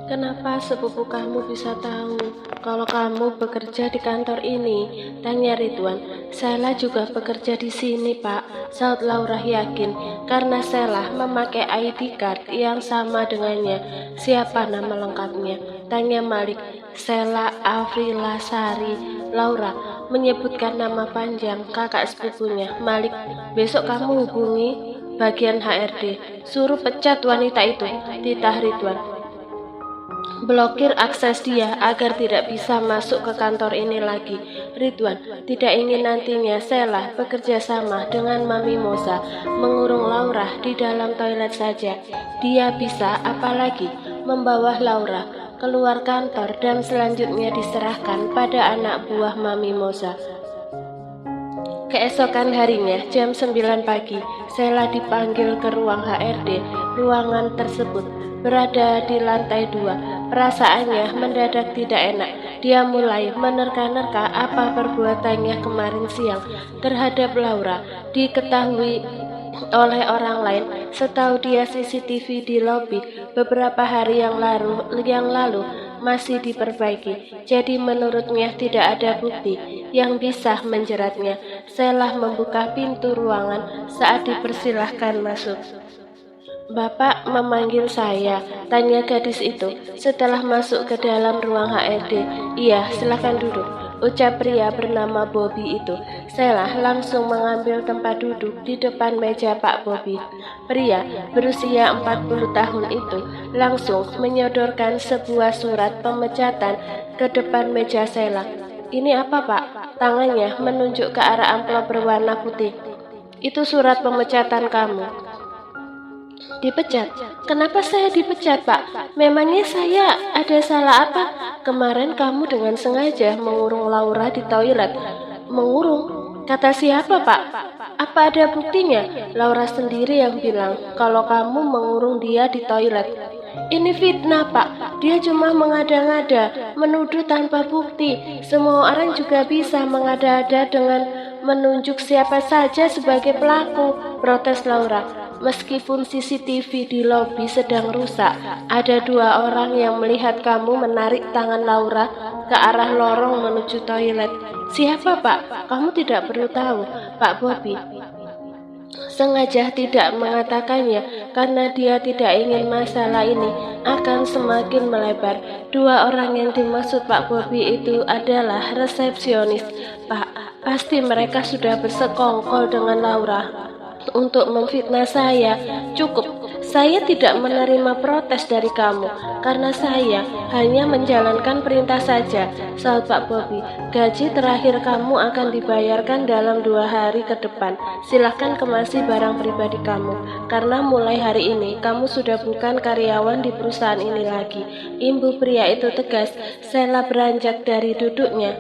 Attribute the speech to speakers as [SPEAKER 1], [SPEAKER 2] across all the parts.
[SPEAKER 1] Kenapa sepupu kamu bisa tahu kalau kamu bekerja di kantor ini? Tanya Ridwan. Sheila juga bekerja di sini, Pak. Saud Laura yakin karena Sheila memakai ID card yang sama dengannya. Siapa nama lengkapnya? Tanya Malik. Sheila Afrilasari. Laura menyebutkan nama panjang kakak sepupunya. Malik, besok kamu hubungi bagian HRD. Suruh pecat wanita itu, titah Ridwan. Blokir akses dia agar tidak bisa masuk ke kantor ini lagi. Ridwan tidak ingin nantinya Sheila bekerja sama dengan Mami Moza mengurung Laura di dalam toilet saja. Dia bisa apalagi membawa Laura keluar kantor dan selanjutnya diserahkan pada anak buah Mami Moza. Keesokan harinya, jam 9 pagi, Sheila dipanggil ke ruang HRD. Ruangan tersebut berada di lantai 2. Perasaannya mendadak tidak enak. Dia mulai menerka-nerka apa perbuatannya kemarin siang terhadap Laura diketahui oleh orang lain. Setahu dia CCTV di lobi beberapa hari yang lalu masih diperbaiki. Jadi menurutnya tidak ada bukti yang bisa menjeratnya. Sheila membuka pintu ruangan saat dipersilahkan masuk. Bapak memanggil saya, tanya gadis itu setelah masuk ke dalam ruang HRD. Iya, silakan duduk, ucap pria bernama Bobby itu. Sheila langsung mengambil tempat duduk di depan meja Pak Bobby. Pria berusia 40 tahun itu langsung menyodorkan sebuah surat pemecatan ke depan meja Sheila. Ini apa, Pak? Tangannya menunjuk ke arah amplop berwarna putih. Itu surat pemecatan kamu. Dipecat? Kenapa saya dipecat, Pak? Memangnya saya ada salah apa? Kemarin kamu dengan sengaja mengurung Laura di toilet. Mengurung? Kata siapa, Pak? Apa ada buktinya? Laura sendiri yang bilang kalau kamu mengurung dia di toilet. Ini fitnah, Pak. Dia cuma mengada-ngada, menuduh tanpa bukti. Semua orang juga bisa mengada-ada dengan menunjuk siapa saja sebagai pelaku, protes Laura. Meskipun CCTV di lobi sedang rusak, ada 2 orang yang melihat kamu menarik tangan Laura ke arah lorong menuju toilet. Siapa, Pak? Kamu tidak perlu tahu, Pak Bobby sengaja tidak mengatakannya karena dia tidak ingin masalah ini akan semakin melebar. 2 orang yang dimaksud Pak Bobby itu adalah resepsionis. Pak, pasti mereka sudah bersekongkol dengan Laura untuk memfitnah saya. Cukup, saya tidak menerima protes dari kamu karena saya hanya menjalankan perintah saja, saud Pak Bobby. Gaji terakhir kamu akan dibayarkan dalam 2 hari ke depan. Silahkan kemasi barang pribadi kamu, karena mulai hari ini kamu sudah bukan karyawan di perusahaan ini lagi. Imbu pria itu tegas. Sheila beranjak dari duduknya.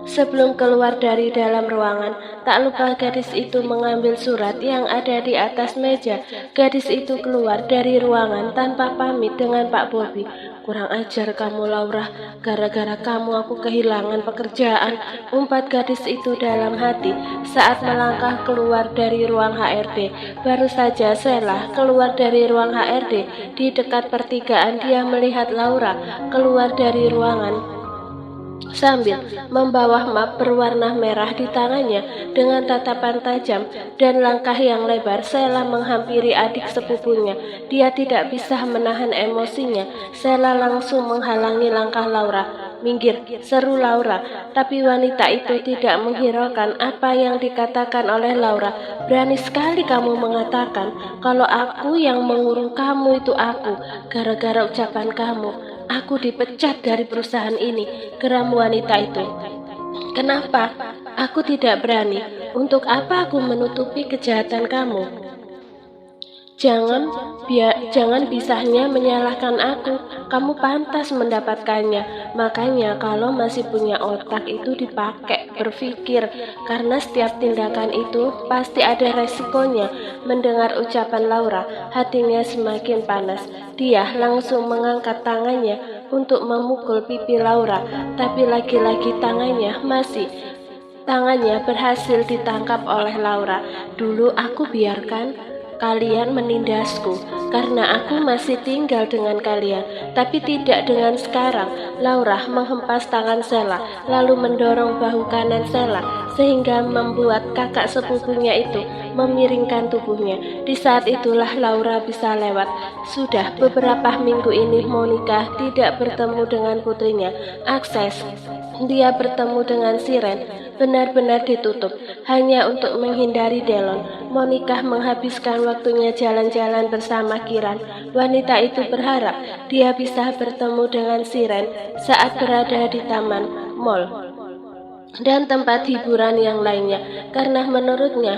[SPEAKER 1] Sebelum keluar dari dalam ruangan, tak lupa gadis itu mengambil surat yang ada di atas meja. Gadis itu keluar dari ruangan tanpa pamit dengan Pak Bobby. Kurang ajar kamu, Laura. Gara-gara kamu aku kehilangan pekerjaan, umpat gadis itu dalam hati saat melangkah keluar dari ruang HRD. Baru saja Sheila keluar dari ruang HRD, di dekat pertigaan dia melihat Laura keluar dari ruangan sambil membawa map berwarna merah di tangannya. Dengan tatapan tajam dan langkah yang lebar, Sheila menghampiri adik sepupunya. Dia tidak bisa menahan emosinya. Sheila langsung menghalangi langkah Laura. Minggir, seru Laura. Tapi wanita itu tidak menghiraukan apa yang dikatakan oleh Laura. Berani sekali kamu mengatakan kalau aku yang mengurung kamu itu aku. Gara-gara ucapan kamu, aku dipecat dari perusahaan ini, geram wanita itu. Kenapa? Aku tidak berani. Untuk apa aku menutupi kejahatan kamu? Jangan bisanya menyalahkan aku. Kamu pantas mendapatkannya. Makanya kalau masih punya otak itu dipakai berpikir, karena setiap tindakan itu pasti ada resikonya. Mendengar ucapan Laura, hatinya semakin panas. Dia langsung mengangkat tangannya untuk memukul pipi Laura, tapi lagi-lagi tangannya berhasil ditangkap oleh Laura. Dulu aku biarkan kalian menindasku karena aku masih tinggal dengan kalian, tapi tidak dengan sekarang. Laura menghempas tangan Sheila, lalu mendorong bahu kanan Sheila, sehingga membuat kakak sepupunya itu memiringkan tubuhnya. Di saat itulah Laura bisa lewat. Sudah beberapa minggu ini Monica tidak bertemu dengan putrinya. Akses dia bertemu dengan Siren benar-benar ditutup. Hanya untuk menghindari Delon, Monica menghabiskan waktunya jalan-jalan bersama Kiran. Wanita itu berharap dia bisa bertemu dengan Siren saat berada di taman, mall, dan tempat hiburan yang lainnya, karena menurutnya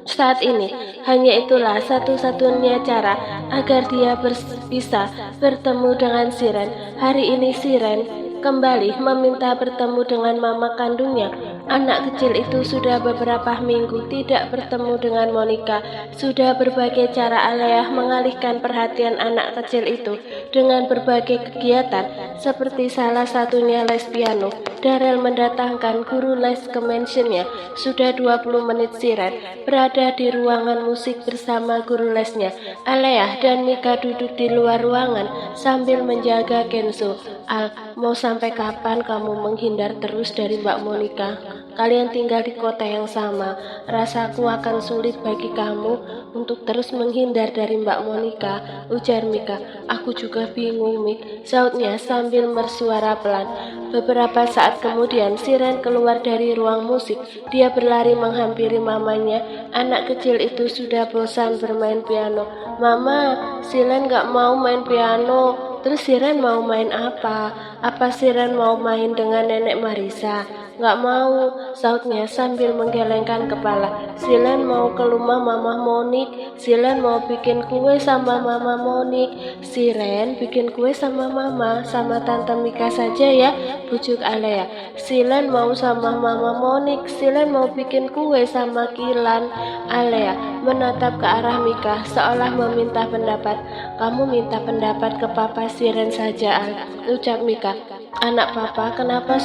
[SPEAKER 1] saat ini hanya itulah satu-satunya cara agar dia bisa bertemu dengan Siren. Hari ini Siren kembali meminta bertemu dengan mama kandungnya. Anak kecil itu sudah beberapa minggu tidak bertemu dengan Monica. Sudah berbagai cara Alea mengalihkan perhatian anak kecil itu dengan berbagai kegiatan, seperti salah satunya les piano. Darrell mendatangkan guru les ke mansionnya. Sudah 20 menit Siren berada di ruangan musik bersama guru lesnya. Alea dan Mika duduk di luar ruangan sambil menjaga Kenzo. Al, mau sampai kapan kamu menghindar terus dari Mbak Monica? Kalian tinggal di kota yang sama. Rasaku akan sulit bagi kamu untuk terus menghindar dari Mbak Monica, ujar Mika. Aku juga bingung, Mik, sautnya sambil bersuara pelan. Beberapa saat kemudian Siren keluar dari ruang musik. Dia berlari menghampiri mamanya. Anak kecil itu sudah bosan bermain piano. Mama, Siren gak mau main piano. Terus Siren mau main apa? Apa Siren mau main dengan Nenek Marisa? Gak mau, sautnya sambil menggelengkan kepala. Siren mau ke rumah Mama Monik. Siren mau bikin kue sama Mama Monik. Siren bikin kue sama Mama, sama Tante Mika saja ya, bujuk Alea. Siren mau sama Mama Monik. Siren mau bikin kue sama Kilan. Alea menatap ke arah Mika seolah meminta pendapat. Kamu minta pendapat ke Papa Siren saja, Al, ucap Mika. Anak papa, kenapa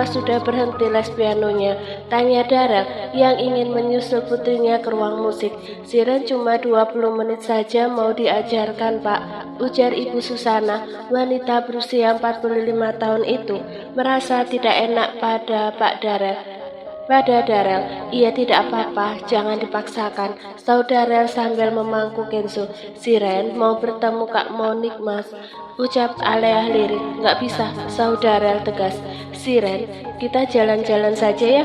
[SPEAKER 1] sudah berhenti les pianonya? Tanya Darrell yang ingin menyusul putrinya ke ruang musik. Siren cuma 20 menit saja mau diajarkan, Pak, ujar Ibu Susana. Wanita berusia 45 tahun itu merasa tidak enak pada Darrell. Ia tidak apa-apa, jangan dipaksakan, saudara sambil memangku Kenzo. Siren mau bertemu Kak Monik, Mas, ucap Alea lirik. Nggak bisa, saudara tegas. Siren, kita jalan-jalan saja ya.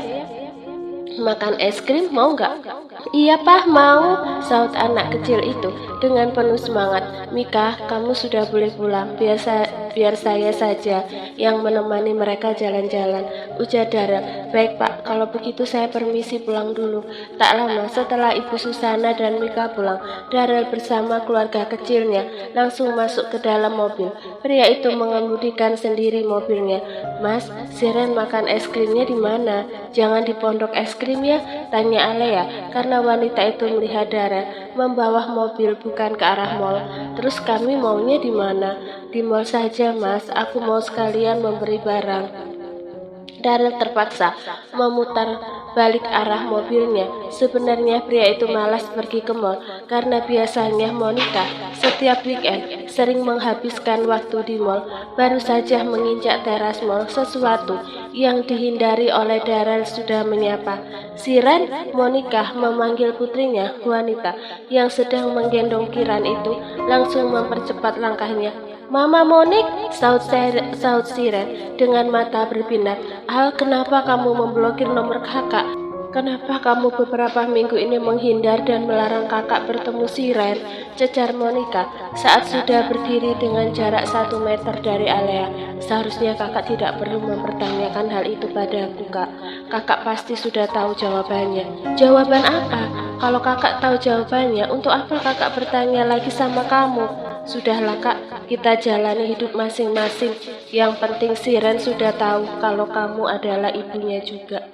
[SPEAKER 1] Makan es krim mau nggak? Iya Pak, mau, saut anak kecil itu dengan penuh semangat. Mika, kamu sudah boleh pulang, biar saya saja yang menemani mereka jalan-jalan, ujar Darrell. Baik Pak, kalau begitu saya permisi pulang dulu. Tak lama setelah Ibu Susana dan Mika pulang, Darrell bersama keluarga kecilnya langsung masuk ke dalam mobil. Pria itu mengemudikan sendiri mobilnya. Mas, Siren makan es krimnya di mana? Jangan di pondok es krim ya, tanya Alea, karena wanita itu melihat Darrell membawa mobil bukan ke arah mall. Terus kami maunya di mana? Di mall saja, Mas. Aku mau sekalian memberi barang. Darrell terpaksa memutar balik arah mobilnya. Sebenarnya pria itu malas pergi ke mall karena biasanya Monica setiap weekend sering menghabiskan waktu di mall. Baru saja menginjak teras mall, sesuatu yang dihindari oleh Darrell sudah menyapa. Siren, Monica memanggil putrinya. Wanita yang sedang menggendong Kiran itu langsung mempercepat langkahnya. Mama Monik, saut Siren dengan mata berbinar. Al, kenapa kamu memblokir nomor kakak? Kenapa kamu beberapa minggu ini menghindar dan melarang kakak bertemu Siren? Cecar Monica saat sudah berdiri dengan jarak 1 meter dari Alea. Seharusnya kakak tidak perlu mempertanyakan hal itu padaku, Kak. Kakak pasti sudah tahu jawabannya. Jawaban apa? Kalau kakak tahu jawabannya, untuk apa kakak bertanya lagi sama kamu? Sudahlah Kak, kita jalani hidup masing-masing. Yang penting Siren sudah tahu kalau kamu adalah ibunya juga.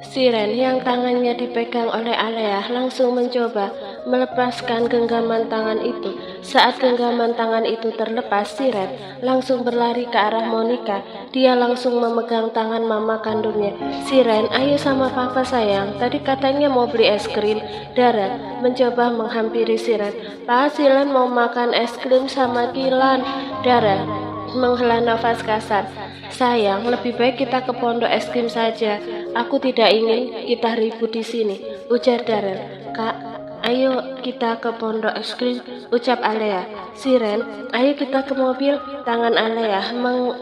[SPEAKER 1] Siren yang tangannya dipegang oleh Alea langsung mencoba melepaskan genggaman tangan itu. Saat genggaman tangan itu terlepas, Siren langsung berlari ke arah Monica. Dia langsung memegang tangan mama kandungnya. Siren, ayo sama papa sayang. Tadi katanya mau beli es krim. Daryl mencoba menghampiri Siren. Pak, Siren mau makan es krim sama Kilan. Daryl menghela nafas kasar. Sayang, lebih baik kita ke pondok es krim saja. Aku tidak ingin kita ribut di sini, ujar Daryl. Kak, ayo kita ke pondok es krim, ucap Alea. Siren, ayo kita ke mobil. Tangan Alea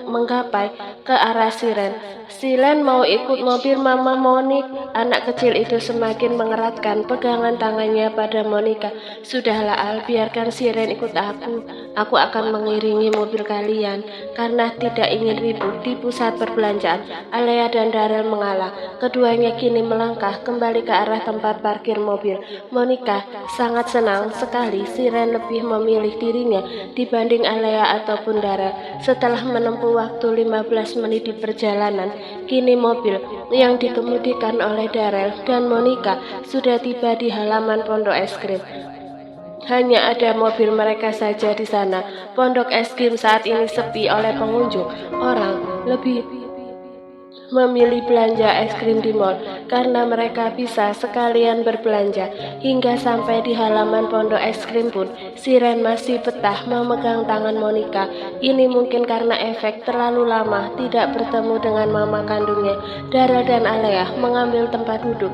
[SPEAKER 1] menggapai ke arah Siren. Siren mau ikut mobil Mama Monik. Anak kecil itu semakin mengeratkan pegangan tangannya pada Monica. Sudahlah Al, biarkan Siren ikut aku. Aku akan mengiringi mobil kalian. Karena tidak ingin ribut di pusat perbelanjaan, Alea dan Daryl mengalah. Keduanya kini melangkah kembali ke arah tempat parkir mobil. Monica sangat senang sekali Siren lebih memilih dirinya dibanding Alea ataupun Daryl. Setelah menempuh waktu 15 menit di perjalanan, kini mobil yang dikemudikan oleh Daryl dan Monica sudah tiba di halaman pondok es krim. Hanya ada mobil mereka saja di sana. Pondok es krim saat ini sepi oleh pengunjung. Orang lebih memilih belanja es krim di mall karena mereka bisa sekalian berbelanja. Hingga sampai di halaman pondok es krim pun, Siren masih betah memegang tangan Monica. Ini mungkin karena efek terlalu lama tidak bertemu dengan mama kandungnya. Daryl dan Alea mengambil tempat duduk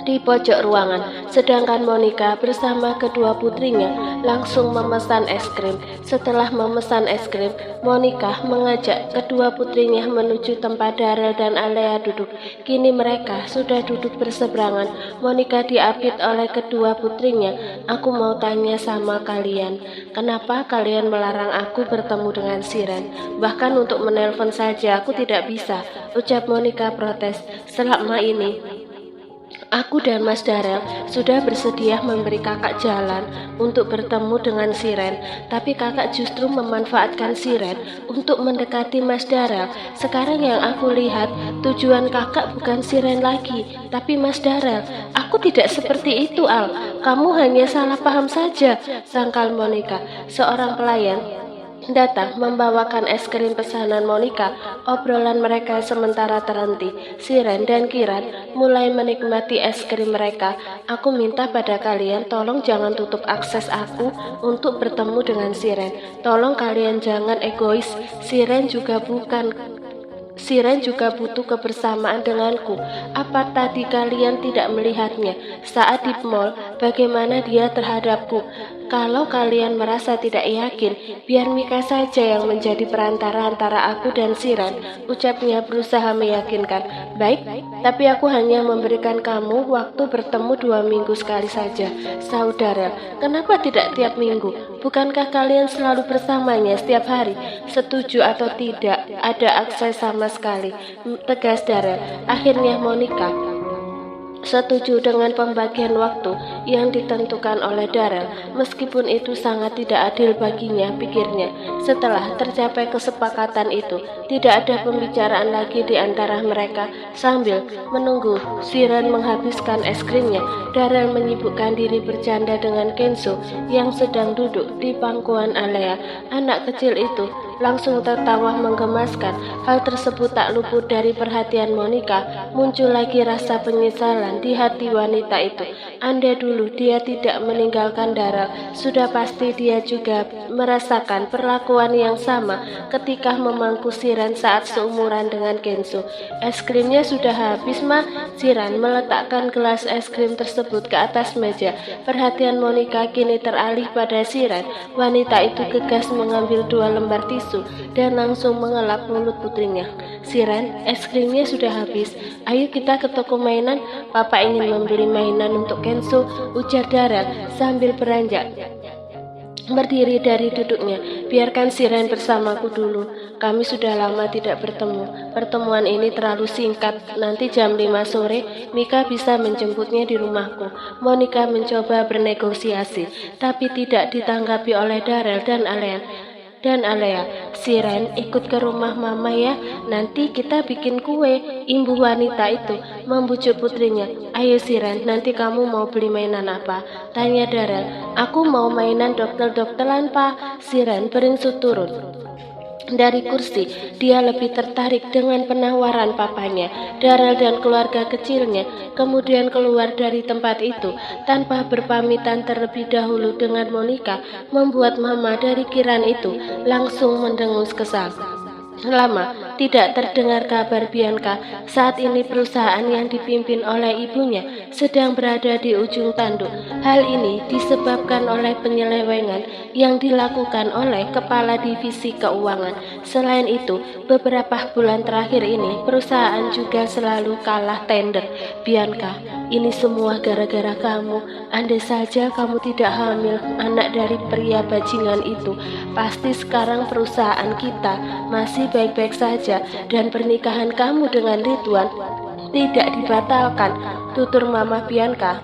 [SPEAKER 1] di pojok ruangan, sedangkan Monica bersama kedua putrinya langsung memesan es krim. Setelah memesan es krim, Monica mengajak kedua putrinya menuju tempat Daryl dan Alea duduk. Kini mereka sudah duduk berseberangan. Monica diapit oleh kedua putrinya. Aku mau tanya sama kalian, kenapa kalian melarang aku bertemu dengan Siren? Bahkan untuk menelpon saja aku tidak bisa, ucap Monica protes. Selama ini aku dan Mas Daryl sudah bersedia memberi kakak jalan untuk bertemu dengan Siren, tapi kakak justru memanfaatkan Siren untuk mendekati Mas Daryl. Sekarang yang aku lihat, tujuan kakak bukan Siren lagi, tapi Mas Daryl. Aku tidak seperti itu, Al. Kamu hanya salah paham saja, sangkal Monica. Seorang pelayan datang membawakan es krim pesanan Monica. Obrolan mereka sementara terhenti. Siren dan Kiran mulai menikmati es krim mereka. Aku minta pada kalian, tolong jangan tutup akses aku untuk bertemu dengan Siren. Tolong kalian jangan egois. Siren juga butuh kebersamaan denganku. Apa tadi kalian tidak melihatnya saat di mall, bagaimana dia terhadapku? Kalau kalian merasa tidak yakin, biar Mika saja yang menjadi perantara antara aku dan Siren, ucapnya berusaha meyakinkan. Baik, tapi aku hanya memberikan kamu waktu bertemu 2 minggu sekali saja, saudara. Kenapa tidak tiap minggu? Bukankah kalian selalu bersamanya setiap hari? Setuju atau tidak, ada akses sama sekali, tegas Daryl. Akhirnya Monica setuju dengan pembagian waktu yang ditentukan oleh Daryl, meskipun itu sangat tidak adil baginya, pikirnya. Setelah tercapai kesepakatan itu, tidak ada pembicaraan lagi di antara mereka. Sambil menunggu Siren menghabiskan es krimnya, Daryl menyibukkan diri bercanda dengan Kenzo yang sedang duduk di pangkuan Alea. Anak kecil itu langsung tertawa menggemaskan. Hal tersebut tak luput dari perhatian Monica. Muncul lagi rasa penyesalan di hati wanita itu. Andai dulu dia tidak meninggalkan Daryl, sudah pasti dia juga merasakan perlakuan yang sama ketika memangku Siren saat seumuran dengan Kenzo. Es krimnya sudah habis, Ma. Siren meletakkan gelas es krim tersebut ke atas meja. Perhatian Monica kini teralih pada Siren. Wanita itu gegas mengambil 2 lembar tisu dan langsung mengelap mulut putrinya. Siren, es krimnya sudah habis. Ayo kita ke toko mainan. Papa ingin membeli mainan untuk Kenzo, ujar Daryl sambil beranjak berdiri dari duduknya. Biarkan Siren bersamaku dulu. Kami sudah lama tidak bertemu. Pertemuan ini terlalu singkat. Nanti jam 5 sore, Mika bisa menjemputnya di rumahku. Monica mencoba bernegosiasi, tapi tidak ditanggapi oleh Daryl dan Alea. dan Alea. "Siren, ikut ke rumah mama ya, nanti kita bikin kue." Ibu wanita itu membujuk putrinya. "Ayo Siren, nanti kamu mau beli mainan apa?" tanya Darel. "Aku mau mainan dokter-dokteran, Pak." Siren beringsut turun dari kursi. Dia lebih tertarik dengan penawaran papanya. Darel dan keluarga kecilnya kemudian keluar dari tempat itu tanpa berpamitan terlebih dahulu dengan Monica, membuat mama dari Kiran itu langsung mendengus kesal. Lama tidak terdengar kabar Bianca. Saat ini perusahaan yang dipimpin oleh ibunya sedang berada di ujung tanduk. Hal ini disebabkan oleh penyelewengan yang dilakukan oleh kepala divisi keuangan. Selain itu, beberapa bulan terakhir ini perusahaan juga selalu kalah tender. "Bianca, ini semua gara-gara kamu. Andai saja kamu tidak hamil anak dari pria bajingan itu, pasti sekarang perusahaan kita masih baik-baik saja dan pernikahan kamu dengan Ridwan tidak dibatalkan," tutur Mama Bianca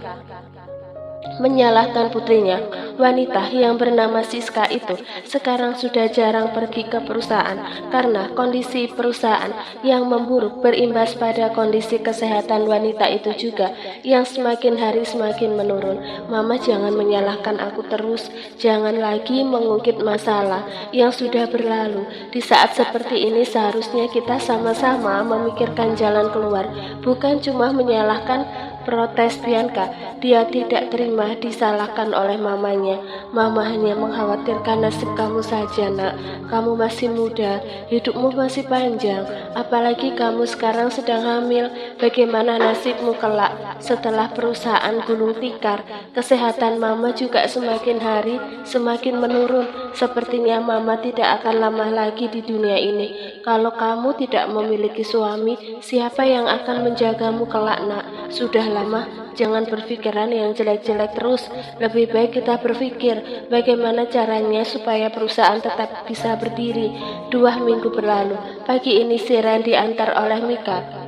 [SPEAKER 1] menyalahkan putrinya. Wanita yang bernama Siska itu sekarang sudah jarang pergi ke perusahaan karena kondisi perusahaan yang memburuk berimbas pada kondisi kesehatan wanita itu juga yang semakin hari semakin menurun. "Mama, jangan menyalahkan aku terus. Jangan lagi mengungkit masalah yang sudah berlalu. Di saat seperti ini seharusnya kita sama-sama memikirkan jalan keluar, bukan cuma menyalahkan," protes Bianca. Dia tidak terima disalahkan oleh mamanya. "Mama hanya mengkhawatirkan nasib kamu saja, Nak. Kamu masih muda, hidupmu masih panjang. Apalagi kamu sekarang sedang hamil. Bagaimana nasibmu kelak setelah perusahaan gulung tikar? Kesehatan Mama juga semakin hari semakin menurun. Sepertinya Mama tidak akan lama lagi di dunia ini. Kalau kamu tidak memiliki suami, siapa yang akan menjagamu kelak, Nak? Sudah lama, jangan berpikiran yang jelek-jelek terus. Lebih baik kita berpikir bagaimana caranya supaya perusahaan tetap bisa berdiri." 2 minggu berlalu. Pagi ini Siren diantar oleh Mika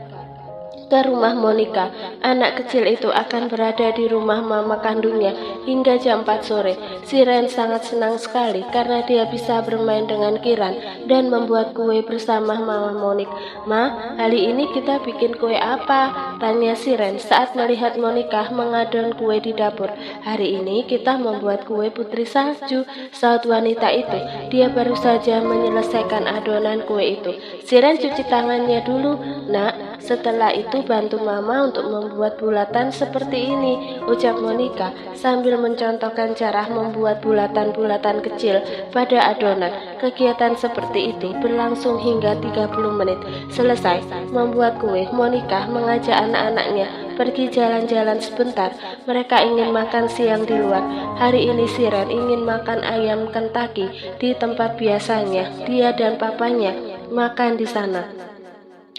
[SPEAKER 1] ke rumah Monica. Anak kecil itu akan berada di rumah mama kandungnya hingga jam 4 sore. Siren sangat senang sekali karena dia bisa bermain dengan Kiran dan membuat kue bersama Mama Monica. "Ma, hari ini kita bikin kue apa?" tanya Siren saat melihat Monica mengadon kue di dapur. "Hari ini kita membuat kue putri salju," saut wanita itu. Dia baru saja menyelesaikan adonan kue itu. "Siren, cuci tangannya dulu, Nak. Setelah itu bantu Mama untuk membuat bulatan seperti ini," ucap Monica sambil mencontohkan cara membuat bulatan-bulatan kecil pada adonan. Kegiatan seperti itu berlangsung hingga 30 menit. Selesai membuat kue, Monica mengajak anak-anaknya pergi jalan-jalan sebentar. Mereka ingin makan siang di luar. Hari ini Siren ingin makan ayam Kentucky di tempat biasanya. Dia dan papanya makan di sana.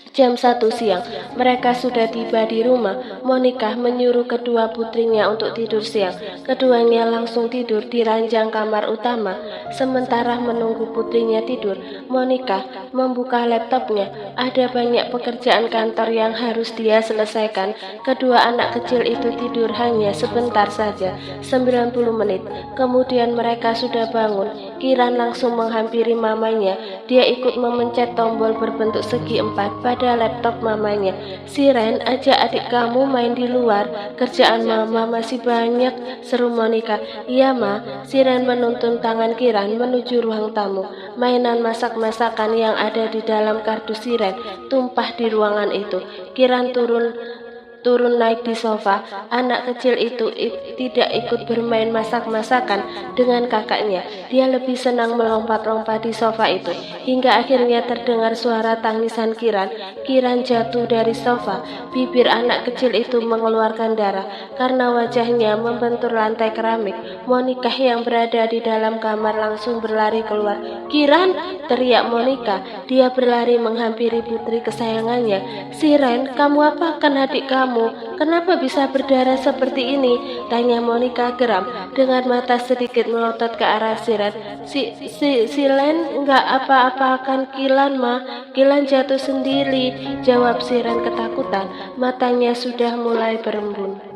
[SPEAKER 1] Jam 1 siang, mereka sudah tiba di rumah. Monica menyuruh kedua putrinya untuk tidur siang. Keduanya langsung tidur di ranjang kamar utama. Sementara menunggu putrinya tidur, Monica membuka laptopnya. Ada banyak pekerjaan kantor yang harus dia selesaikan. Kedua anak kecil itu tidur hanya sebentar saja, 90 menit. Kemudian mereka sudah bangun. Kiran langsung menghampiri mamanya. Dia ikut memencet tombol berbentuk segi 4 pada laptop mamanya. "Siren, ajak adik kamu main di luar. Kerjaan Mama masih banyak," seru Monica. "Iya, Ma." Siren menuntun tangan Kiran menuju ruang tamu. Mainan masak-masakan yang ada di dalam kardus Siren tumpah di ruangan itu. Kiran turun naik di sofa. Anak kecil itu tidak ikut bermain masak-masakan dengan kakaknya. Dia lebih senang melompat-lompat di sofa itu. Hingga akhirnya terdengar suara tangisan Kiran. Kiran jatuh dari sofa. Bibir anak kecil itu mengeluarkan darah karena wajahnya membentur lantai keramik. Monica yang berada di dalam kamar langsung berlari keluar. "Kiran!" teriak Monica. Dia berlari menghampiri putri kesayangannya. "Siren, kamu apakan adik kamu? Kenapa bisa berdarah seperti ini?" tanya Monica geram dengan mata sedikit melotot ke arah Siren. Silen nggak apa-apakan Kilan, Ma. Kilan jatuh sendiri," jawab Siren ketakutan. Matanya sudah mulai berembun.